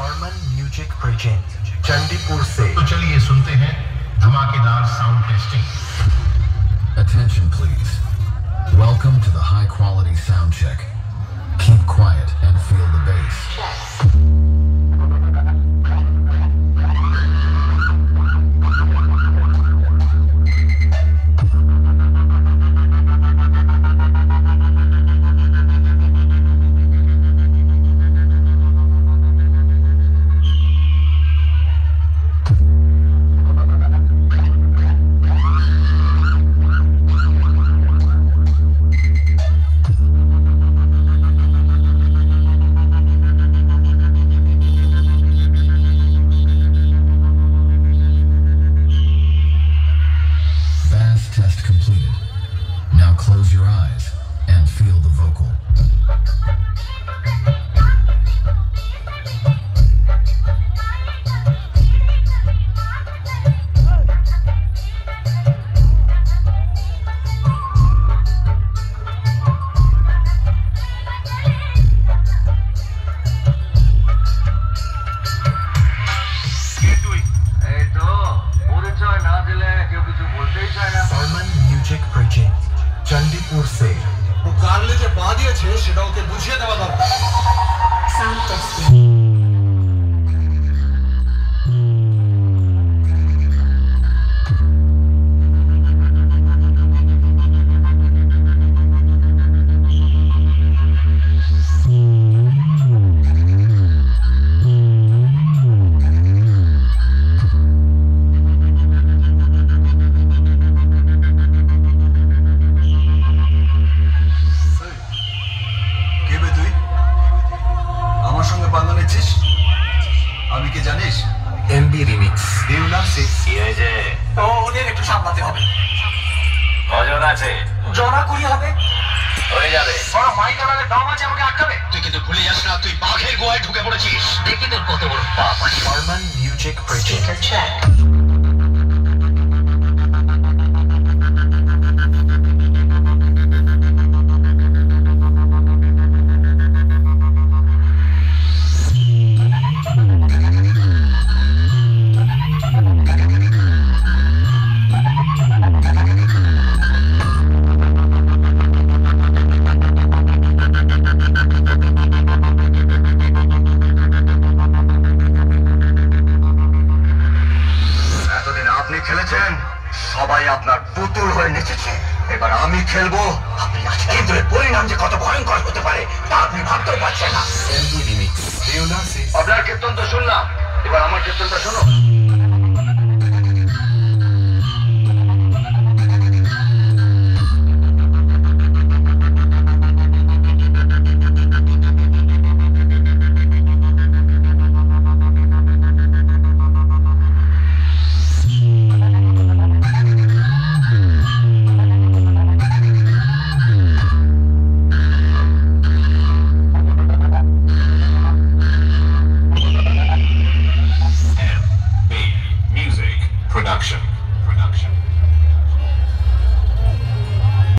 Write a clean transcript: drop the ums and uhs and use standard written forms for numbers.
Forman music present Chandipur से। तो चलिए सुनते हैं धमाकेदार sound testing. Attention please. Welcome to the high quality sound check. Keep quiet and feel the bass. Test completed. Now close your eyes and feel the vocal. Forman music present Chandipur से। वो कारले যে পা দিয়েছে সেটা ওকে বুঝিয়ে দেওয়া দরকার। Sound testing. আমি কি জানিস? एमबी रिमिक्स দেউলা সে কি হয়েছে? ও ওদের একটু সামলাতে হবে। কজন আছে? জড়া করি হবে। হয়ে যাবে। বড় মাইকালারে দম আছে আমাকে আটকাবে। তুই কিন্তু ভুলে যাস না তুই বাঘের গোয়ায় ঢুকে পড়েছিস। দেখি তোর কত বড় পাপ আছে। फॉर्मन म्यूजिक प्रेजेंट চেক। খেলেছেন সবাই আপনার পুতুল হয়ে নেচেছে, এবার আমি খেলবো। আপনি নাচেন কিন্তু এর পরিণাম যে কত ভয়ঙ্কর হতে পারে তা আপনি ভাবতেও পারছেন না। एमबी रिमिक्स আপনার কীর্তন তো শুনলাম, এবার আমার কীর্তনটা শোনো।